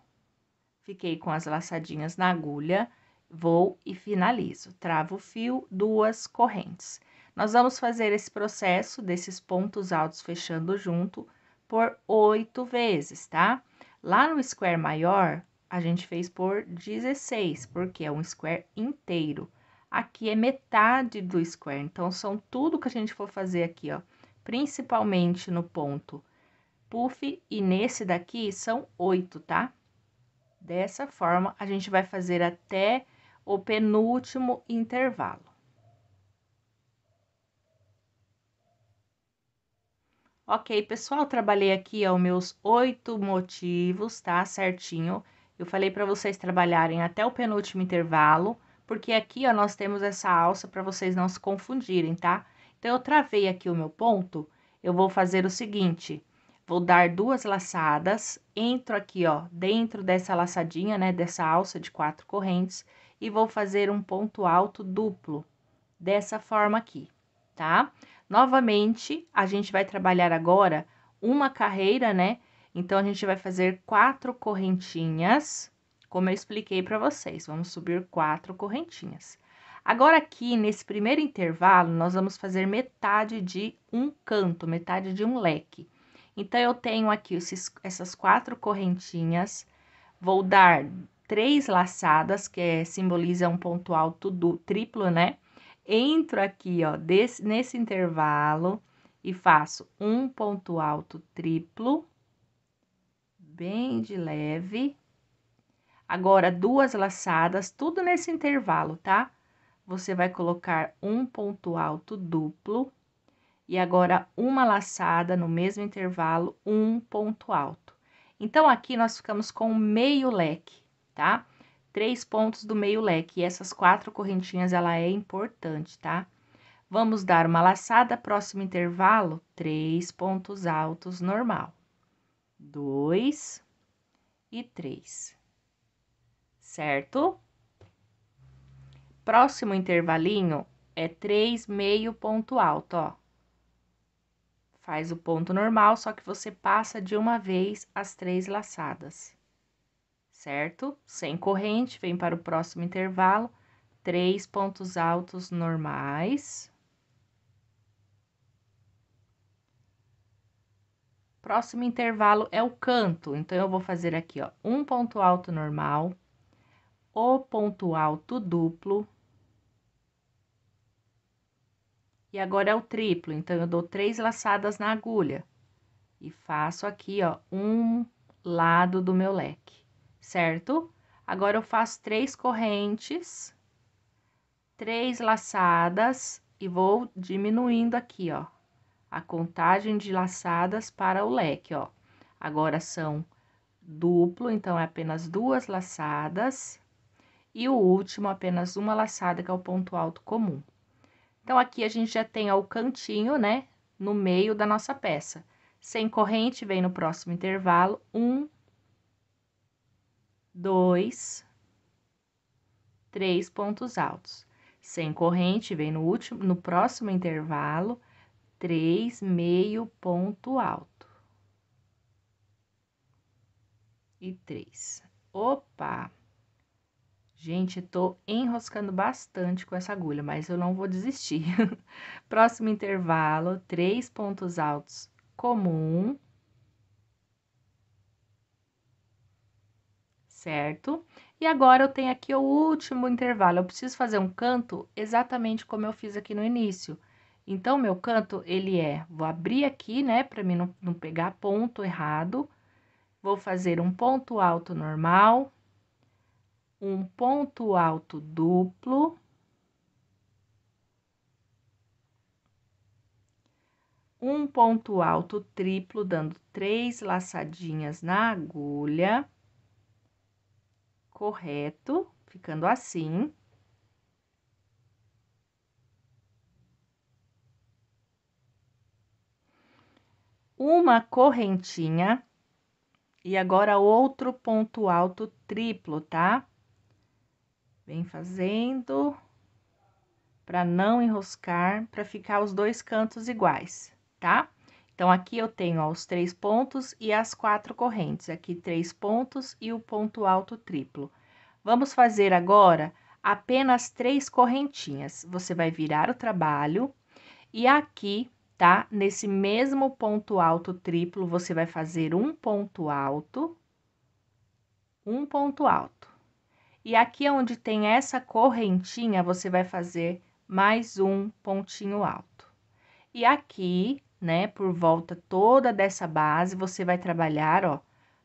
Fiquei com as laçadinhas na agulha, vou e finalizo. Travo o fio, 2 correntes. Nós vamos fazer esse processo desses pontos altos fechando junto por 8 vezes, tá? Lá no square maior, a gente fez por 16, porque é um square inteiro. Aqui é metade do square, então, são tudo que a gente for fazer aqui, ó. Principalmente no ponto puff e nesse daqui são 8, tá? Dessa forma, a gente vai fazer até o penúltimo intervalo. Ok, pessoal, trabalhei aqui, ó, meus 8 motivos, tá? Certinho. Eu falei para vocês trabalharem até o penúltimo intervalo, porque aqui, ó, nós temos essa alça para vocês não se confundirem, tá? Então, eu travei aqui o meu ponto, eu vou fazer o seguinte: vou dar 2 laçadas, entro aqui, ó, dentro dessa laçadinha, né, dessa alça de 4 correntes, e vou fazer um ponto alto duplo, dessa forma aqui, tá? Novamente, a gente vai trabalhar agora uma carreira, né? Então, a gente vai fazer 4 correntinhas, como eu expliquei para vocês. Vamos subir 4 correntinhas. Agora, aqui, nesse primeiro intervalo, nós vamos fazer metade de um canto, metade de um leque. Então, eu tenho aqui essas 4 correntinhas, vou dar 3 laçadas, que simboliza um ponto alto do triplo, né? Entro aqui, ó, nesse intervalo e faço um ponto alto triplo, bem de leve. Agora, 2 laçadas, tudo nesse intervalo, tá? Você vai colocar um ponto alto duplo e agora uma laçada no mesmo intervalo, um ponto alto. Então, aqui nós ficamos com meio leque, tá? 3 pontos do meio leque, e essas 4 correntinhas, ela é importante, tá? Vamos dar uma laçada, próximo intervalo, 3 pontos altos normal. 2 e 3. Certo? Próximo intervalinho é 3 meio ponto alto, ó. Faz o ponto normal, só que você passa de uma vez as 3 laçadas. Certo? Sem corrente, vem para o próximo intervalo, 3 pontos altos normais. Próximo intervalo é o canto, então eu vou fazer aqui, ó, um ponto alto normal, o ponto alto duplo. E agora é o triplo, então eu dou 3 laçadas na agulha. E faço aqui, ó, um lado do meu leque, certo? Agora eu faço 3 correntes, 3 laçadas e vou diminuindo aqui, ó, a contagem de laçadas para o leque, ó. Agora são duplo, então é apenas 2 laçadas. E o último, apenas uma laçada, que é o ponto alto comum. Então, aqui a gente já tem, ó, o cantinho, né, no meio da nossa peça. Sem corrente, vem no próximo intervalo, 1, 2, 3 pontos altos. Sem corrente, vem no próximo intervalo, 3 meio ponto alto. E 3. Opa! Gente, tô enroscando bastante com essa agulha, mas eu não vou desistir. Próximo intervalo, 3 pontos altos comum. Certo? E agora eu tenho aqui o último intervalo. Eu preciso fazer um canto exatamente como eu fiz aqui no início. Então, meu canto, ele vou abrir aqui, né, pra mim não pegar ponto errado. Vou fazer um ponto alto normal, um ponto alto duplo, um ponto alto triplo, dando 3 laçadinhas na agulha, correto? Ficando assim. Uma correntinha, e agora outro ponto alto triplo, tá? Vem fazendo, para não enroscar, para ficar os dois cantos iguais, tá? Então, aqui eu tenho, ó, os 3 pontos e as 4 correntes. Aqui, 3 pontos e o ponto alto triplo. Vamos fazer agora apenas 3 correntinhas. Você vai virar o trabalho e aqui, tá? Nesse mesmo ponto alto triplo, você vai fazer um ponto alto. Um ponto alto. E aqui onde tem essa correntinha, você vai fazer mais um pontinho alto. E aqui, né, por volta toda dessa base, você vai trabalhar, ó,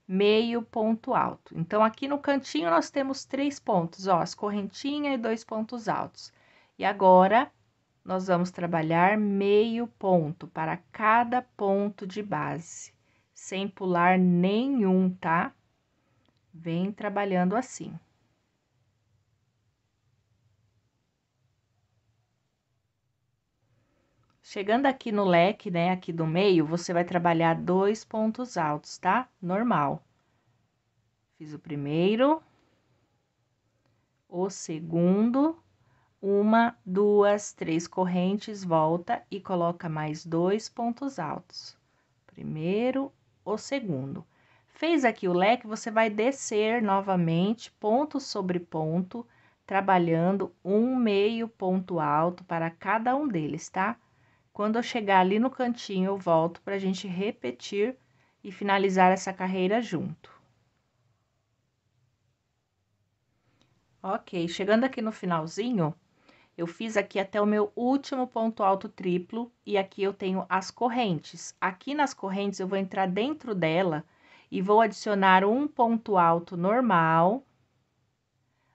meio ponto alto. Então, aqui no cantinho, nós temos 3 pontos, ó, as correntinhas e 2 pontos altos. E agora, nós vamos trabalhar meio ponto para cada ponto de base, sem pular nenhum, tá? Vem trabalhando assim. Chegando aqui no leque, né, aqui do meio, você vai trabalhar 2 pontos altos, tá? Normal. Fiz o primeiro, o segundo, 1, 2, 3 correntes, volta e coloca mais 2 pontos altos. Primeiro, o segundo. Fez aqui o leque, você vai descer novamente, ponto sobre ponto, trabalhando um meio ponto alto para cada um deles, tá? Quando eu chegar ali no cantinho, eu volto para a gente repetir e finalizar essa carreira junto. Ok, chegando aqui no finalzinho, eu fiz aqui até o meu último ponto alto triplo e aqui eu tenho as correntes. Aqui nas correntes eu vou entrar dentro dela e vou adicionar um ponto alto normal.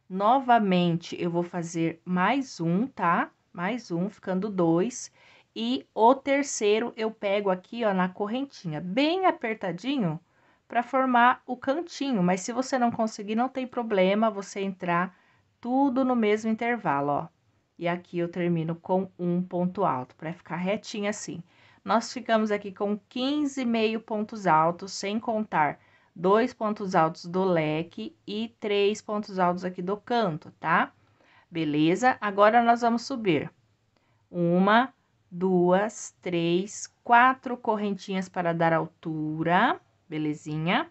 Novamente, eu vou fazer mais um, tá? Mais um, ficando 2. E o terceiro eu pego aqui, ó, na correntinha, bem apertadinho, para formar o cantinho. Mas se você não conseguir, não tem problema você entrar tudo no mesmo intervalo, ó. E aqui eu termino com um ponto alto, para ficar retinho assim. Nós ficamos aqui com 15 meio pontos altos, sem contar 2 pontos altos do leque e 3 pontos altos aqui do canto, tá? Beleza? Agora, nós vamos subir. 1, 2, 3, 4 correntinhas para dar altura, belezinha?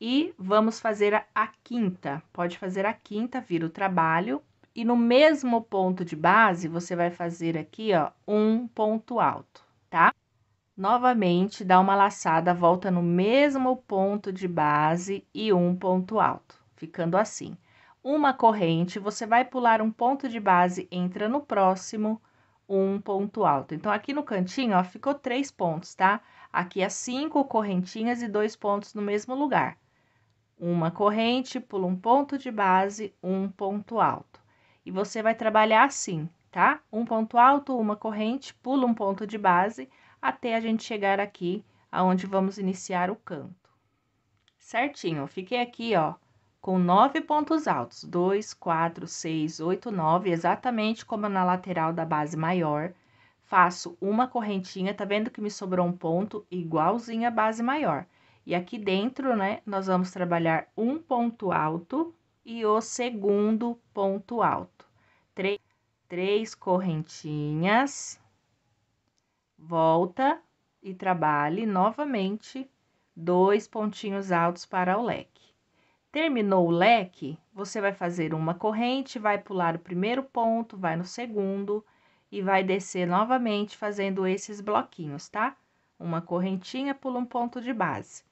E vamos fazer a quinta. Pode fazer a quinta, vira o trabalho E no mesmo ponto de base, você vai fazer aqui, ó, um ponto alto, tá? Novamente, dá uma laçada, volta no mesmo ponto de base e um ponto alto, ficando assim. Uma corrente, você vai pular um ponto de base, entra no próximo, um ponto alto. Então, aqui no cantinho, ó, ficou 3 pontos, tá? Aqui, as 5 correntinhas e 2 pontos no mesmo lugar. Uma corrente, pula um ponto de base, um ponto alto. E você vai trabalhar assim, tá? Um ponto alto, uma corrente, pula um ponto de base, até a gente chegar aqui, aonde vamos iniciar o canto. Certinho, eu fiquei aqui, ó, com 9 pontos altos, 2, 4, 6, 8, 9, exatamente como na lateral da base maior. Faço uma correntinha, tá vendo que me sobrou um ponto igualzinho à base maior. E aqui dentro, né, nós vamos trabalhar um ponto alto e o segundo ponto alto. Três correntinhas, volta e trabalhe novamente 2 pontinhos altos para o leque. Terminou o leque, você vai fazer uma corrente, vai pular o primeiro ponto, vai no segundo e vai descer novamente fazendo esses bloquinhos, tá? Uma correntinha, pula um ponto de base.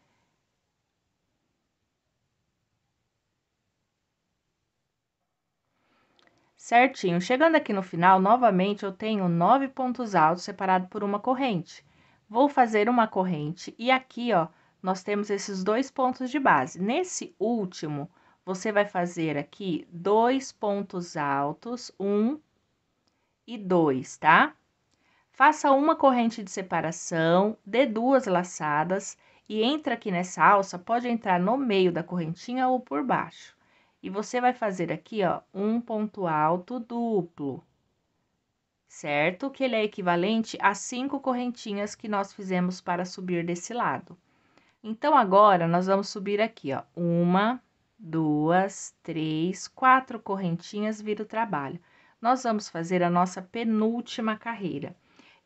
Certinho, chegando aqui no final, novamente eu tenho 9 pontos altos separados por uma corrente. Vou fazer uma corrente e aqui, ó, nós temos esses 2 pontos de base. Nesse último, você vai fazer aqui 2 pontos altos, 1 e 2, tá? Faça uma corrente de separação, dê 2 laçadas e entra aqui nessa alça, pode entrar no meio da correntinha ou por baixo. E você vai fazer aqui, ó, um ponto alto duplo, certo? Que ele é equivalente a 5 correntinhas que nós fizemos para subir desse lado. Então, agora, nós vamos subir aqui, ó, 1, 2, 3, 4 correntinhas, vira o trabalho. Nós vamos fazer a nossa penúltima carreira.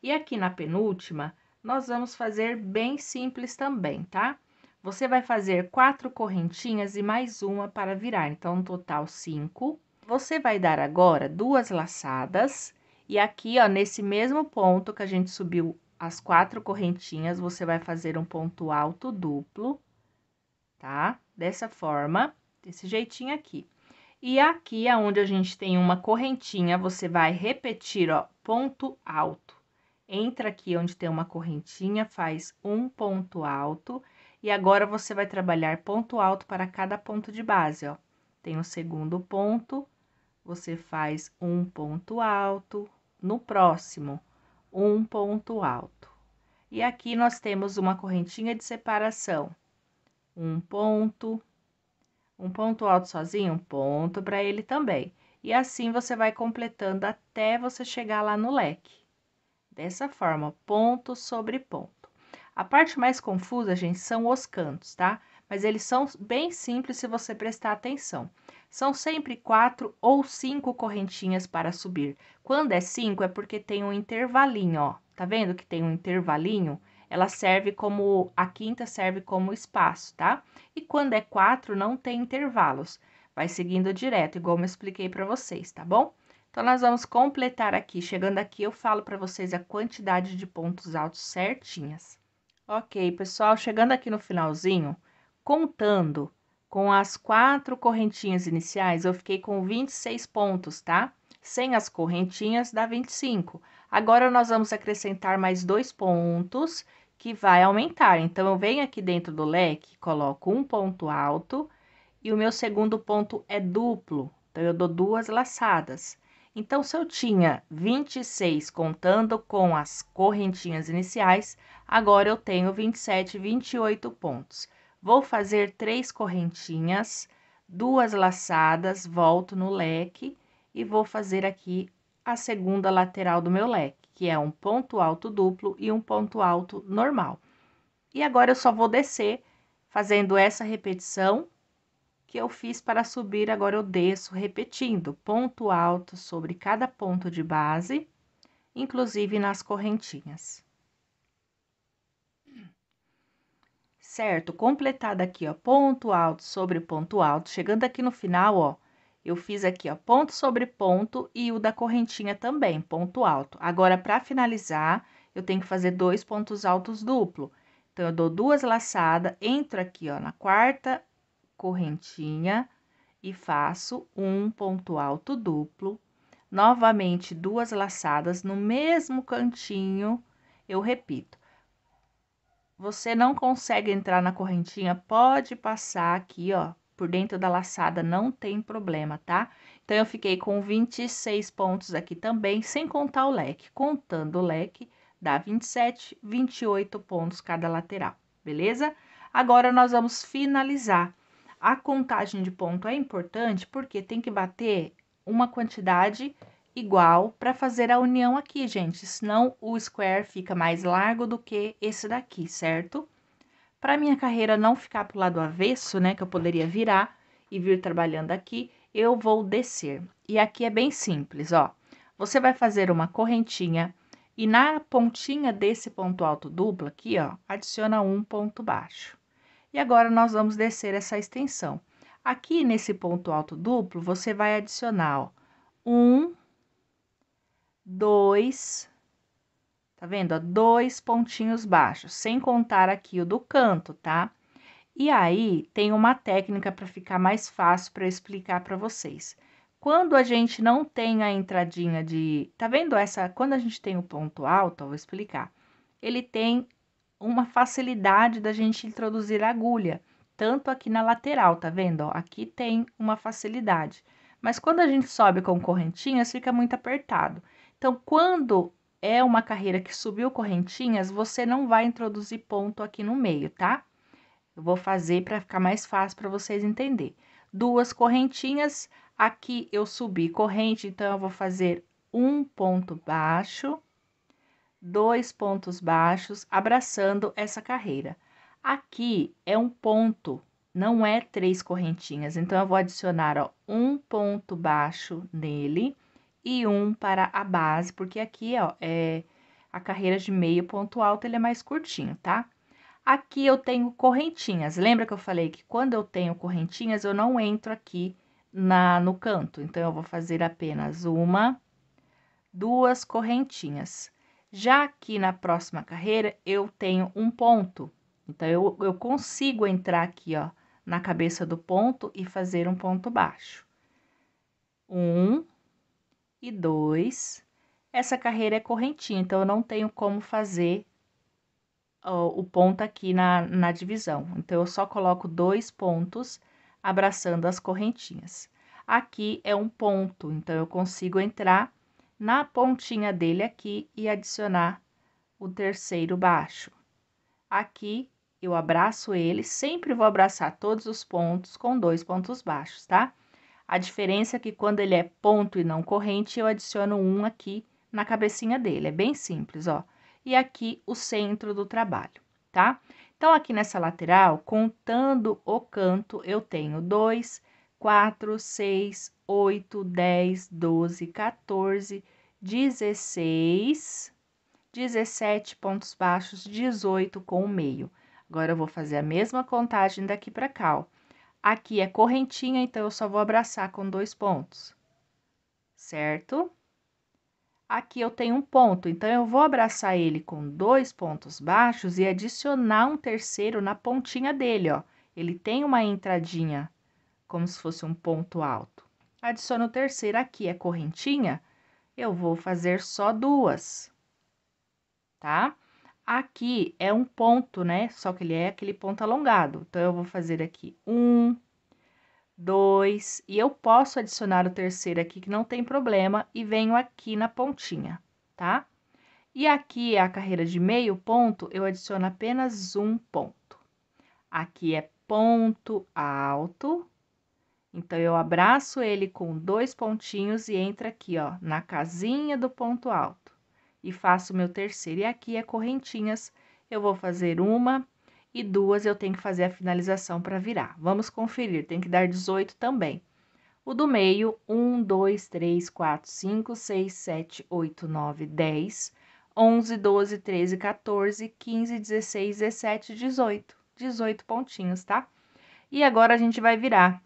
E aqui na penúltima, nós vamos fazer bem simples também, tá? Você vai fazer 4 correntinhas e mais uma para virar, então, no total 5. Você vai dar agora 2 laçadas, e aqui, ó, nesse mesmo ponto que a gente subiu as 4 correntinhas, você vai fazer um ponto alto duplo, tá? Dessa forma, desse jeitinho aqui. E aqui, aonde a gente tem uma correntinha, você vai repetir, ó, ponto alto. Entra aqui onde tem uma correntinha, faz um ponto alto, e agora você vai trabalhar ponto alto para cada ponto de base, ó. Tem o segundo ponto, você faz um ponto alto, no próximo, um ponto alto. E aqui nós temos uma correntinha de separação, um ponto alto sozinho, um ponto para ele também. E assim você vai completando até você chegar lá no leque. Dessa forma, ponto sobre ponto. A parte mais confusa, gente, são os cantos, tá? Mas eles são bem simples se você prestar atenção. São sempre 4 ou 5 correntinhas para subir. Quando é 5, é porque tem um intervalinho, ó. Tá vendo que tem um intervalinho? Ela serve como, a quinta serve como espaço, tá? E quando é 4, não tem intervalos. Vai seguindo direto, igual eu expliquei para vocês, tá bom? Então, nós vamos completar aqui. Chegando aqui, eu falo para vocês a quantidade de pontos altos certinhas. Ok, pessoal, chegando aqui no finalzinho, contando com as 4 correntinhas iniciais, eu fiquei com 26 pontos, tá? Sem as correntinhas, dá 25. Agora, nós vamos acrescentar mais 2 pontos, que vai aumentar. Então, eu venho aqui dentro do leque, coloco um ponto alto, e o meu segundo ponto é duplo. Então, eu dou 2 laçadas. Então, se eu tinha 26 contando com as correntinhas iniciais, agora eu tenho 27, 28 pontos. Vou fazer 3 correntinhas, 2 laçadas, volto no leque e vou fazer aqui a segunda lateral do meu leque, que é um ponto alto duplo e um ponto alto normal. E agora eu só vou descer fazendo essa repetição que eu fiz para subir, agora eu desço repetindo ponto alto sobre cada ponto de base, inclusive nas correntinhas. Certo? Completado aqui, ó, ponto alto sobre ponto alto, chegando aqui no final, ó, Eu fiz aqui, ó, ponto sobre ponto e o da correntinha também, ponto alto. Agora, para finalizar, eu tenho que fazer 2 pontos altos duplo. Então, eu dou 2 laçadas, entro aqui, ó, na quarta correntinha e faço um ponto alto duplo. Novamente, 2 laçadas no mesmo cantinho, eu repito. Você não consegue entrar na correntinha, pode passar aqui, ó, por dentro da laçada, não tem problema, tá? Então, eu fiquei com 26 pontos aqui também, sem contar o leque. Contando o leque, dá 27, 28 pontos cada lateral, beleza? Agora, nós vamos finalizar. A contagem de ponto é importante porque tem que bater uma quantidade igual para fazer a união aqui, gente, senão o square fica mais largo do que esse daqui, certo? Para minha carreira não ficar pro lado avesso, né, que eu poderia virar e vir trabalhando aqui, eu vou descer. E aqui é bem simples, ó. Você vai fazer uma correntinha e na pontinha desse ponto alto duplo aqui, ó, adiciona um ponto baixo. E agora, nós vamos descer essa extensão. Aqui, nesse ponto alto duplo, você vai adicionar, ó, 1, 2, tá vendo? Ó, 2 pontinhos baixos, sem contar aqui o do canto, tá? E aí, tem uma técnica para ficar mais fácil para explicar para vocês. Quando a gente não tem a entradinha de... Tá vendo essa? Quando a gente tem o ponto alto, eu vou explicar. Ele tem uma facilidade da gente introduzir agulha, tanto aqui na lateral, tá vendo? Ó, aqui tem uma facilidade. Mas quando a gente sobe com correntinhas, fica muito apertado. Então, quando é uma carreira que subiu correntinhas, você não vai introduzir ponto aqui no meio, tá? Eu vou fazer para ficar mais fácil para vocês entenderem. 2 correntinhas, aqui eu subi corrente, então eu vou fazer um ponto baixo, 2 pontos baixos, abraçando essa carreira. Aqui é um ponto, não é 3 correntinhas, então eu vou adicionar, ó, um ponto baixo nele e um para a base, porque aqui, ó, é a carreira de meio ponto alto, ele é mais curtinho, tá? Aqui eu tenho correntinhas. Lembra que eu falei que quando eu tenho correntinhas, eu não entro aqui no canto. Então, eu vou fazer apenas uma, 2 correntinhas. Já aqui na próxima carreira, eu tenho um ponto. Então, eu consigo entrar aqui, ó, na cabeça do ponto e fazer um ponto baixo. 1 e 2. Essa carreira é correntinha, então, eu não tenho como fazer o ponto aqui na divisão. Então, eu só coloco 2 pontos abraçando as correntinhas. Aqui é um ponto, então, eu consigo entrar na pontinha dele aqui e adicionar o terceiro baixo. Aqui, eu abraço ele, sempre vou abraçar todos os pontos com 2 pontos baixos, tá? A diferença é que quando ele é ponto e não corrente, eu adiciono um aqui na cabecinha dele. É bem simples, ó. E aqui o centro do trabalho, tá? Então, aqui nessa lateral, contando o canto, eu tenho 2, 4, 6, 8, 10, 12, 14, 16, 17 pontos baixos, 18 com o meio. Agora, eu vou fazer a mesma contagem daqui para cá, ó. Aqui é correntinha, então, eu só vou abraçar com 2 pontos, certo? Aqui eu tenho um ponto, então, eu vou abraçar ele com 2 pontos baixos e adicionar um terceiro na pontinha dele, ó. Ele tem uma entradinha, como se fosse um ponto alto. Adiciono o terceiro, aqui é correntinha, eu vou fazer só 2, tá? Aqui é um ponto, né? Só que ele é aquele ponto alongado. Então, eu vou fazer aqui 1, 2, e eu posso adicionar o terceiro aqui, que não tem problema, e venho aqui na pontinha, tá? E aqui é a carreira de meio ponto, eu adiciono apenas um ponto. Aqui é ponto alto, então, eu abraço ele com 2 pontinhos e entro aqui, ó, na casinha do ponto alto. E faço meu terceiro. E aqui é correntinhas, eu vou fazer uma e 2, eu tenho que fazer a finalização para virar. Vamos conferir, tem que dar 18 também. O do meio, 1, 2, 3, 4, 5, 6, 7, 8, 9, 10, 11, 12, 13, 14, 15, 16, 17, 18. 18 pontinhos, tá? E agora, a gente vai virar.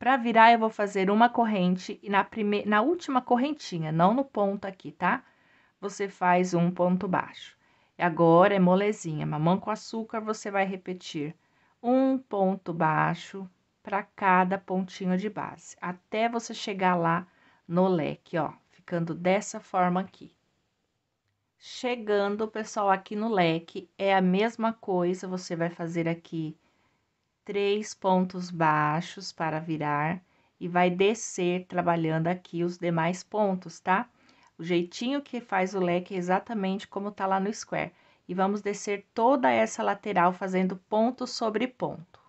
Para virar, eu vou fazer uma corrente e na última correntinha, não no ponto aqui, tá? Você faz um ponto baixo. Agora é molezinha, mamão com açúcar, você vai repetir um ponto baixo para cada pontinho de base, até você chegar lá no leque, ó, ficando dessa forma aqui. Chegando, pessoal, aqui no leque, é a mesma coisa, você vai fazer aqui 3 pontos baixos para virar e vai descer trabalhando aqui os demais pontos, tá? O jeitinho que faz o leque é exatamente como tá lá no square. E vamos descer toda essa lateral fazendo ponto sobre ponto.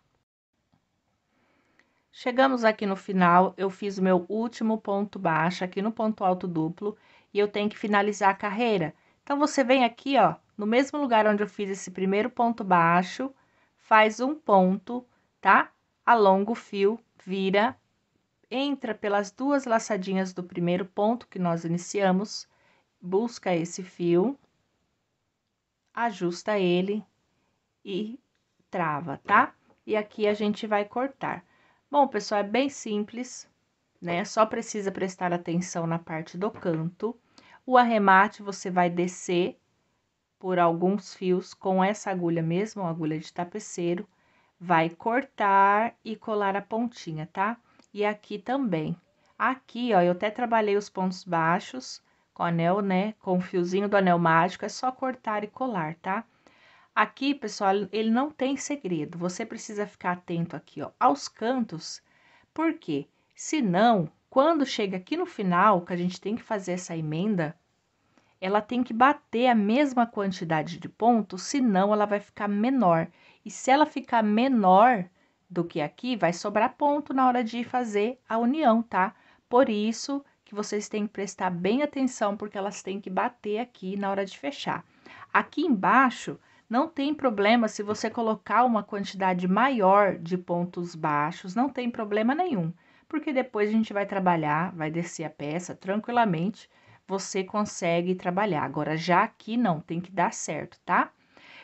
Chegamos aqui no final, eu fiz o meu último ponto baixo aqui no ponto alto duplo e eu tenho que finalizar a carreira. Então, você vem aqui, ó, no mesmo lugar onde eu fiz esse primeiro ponto baixo, faz um ponto, tá? Alonga o fio, vira, entra pelas duas laçadinhas do primeiro ponto que nós iniciamos, busca esse fio, ajusta ele e trava, tá? E aqui a gente vai cortar. Bom, pessoal, é bem simples, né? Só precisa prestar atenção na parte do canto. O arremate você vai descer por alguns fios com essa agulha mesmo, agulha de tapeceiro, vai cortar e colar a pontinha, tá? E aqui também. Aqui, ó, eu até trabalhei os pontos baixos com anel, né? Com o fiozinho do anel mágico, é só cortar e colar, tá? Aqui, pessoal, ele não tem segredo, você precisa ficar atento aqui, ó, aos cantos, porque senão, quando chega aqui no final, que a gente tem que fazer essa emenda, ela tem que bater a mesma quantidade de pontos, senão ela vai ficar menor. E se ela ficar menor do que aqui, vai sobrar ponto na hora de fazer a união, tá? Por isso que vocês têm que prestar bem atenção, porque elas têm que bater aqui na hora de fechar. Aqui embaixo, não tem problema se você colocar uma quantidade maior de pontos baixos, não tem problema nenhum, porque depois a gente vai trabalhar, vai descer a peça tranquilamente, você consegue trabalhar. Agora, já aqui não, tem que dar certo, tá?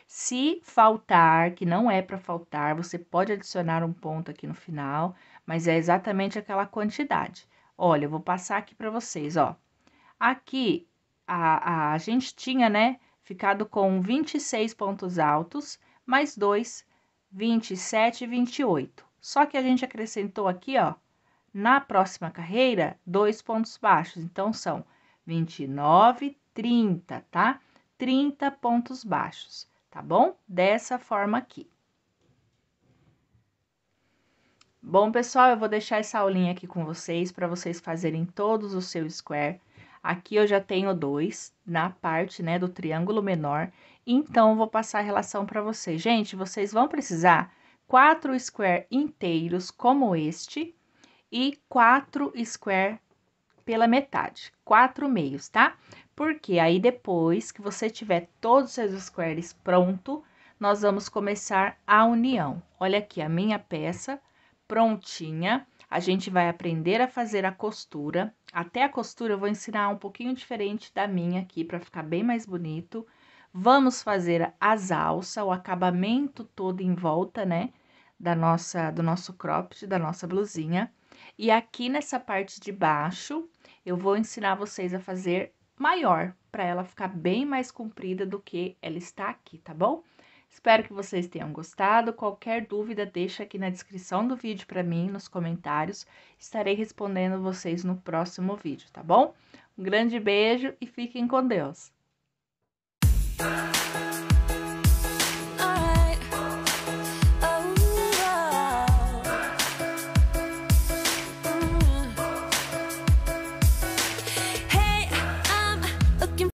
Se faltar, que não é para faltar, você pode adicionar um ponto aqui no final, mas é exatamente aquela quantidade. Olha, eu vou passar aqui para vocês, ó. Aqui, a gente tinha, né, ficado com 26 pontos altos, mais 2, 27 e 28. Só que a gente acrescentou aqui, ó, na próxima carreira, 2 pontos baixos. Então, são 29, 30, tá? 30 pontos baixos, tá bom? Dessa forma aqui. Bom, pessoal, eu vou deixar essa aulinha aqui com vocês, para vocês fazerem todos o seu square. Aqui eu já tenho 2 na parte, né, do triângulo menor, então eu vou passar a relação para vocês. Gente, vocês vão precisar 4 square inteiros como este e 4 square pela metade, 4 meios, tá? Porque aí depois que você tiver todos os seus squares pronto, nós vamos começar a união. Olha aqui a minha peça prontinha. A gente vai aprender a fazer a costura. Até a costura eu vou ensinar um pouquinho diferente da minha aqui, para ficar bem mais bonito. Vamos fazer as alças, o acabamento todo em volta, né? Do nosso cropped, da nossa blusinha. E aqui nessa parte de baixo, eu vou ensinar vocês a fazer maior, para ela ficar bem mais comprida do que ela está aqui, tá bom? Espero que vocês tenham gostado. Qualquer dúvida, deixa aqui na descrição do vídeo para mim, nos comentários. Estarei respondendo vocês no próximo vídeo, tá bom? Um grande beijo e fiquem com Deus!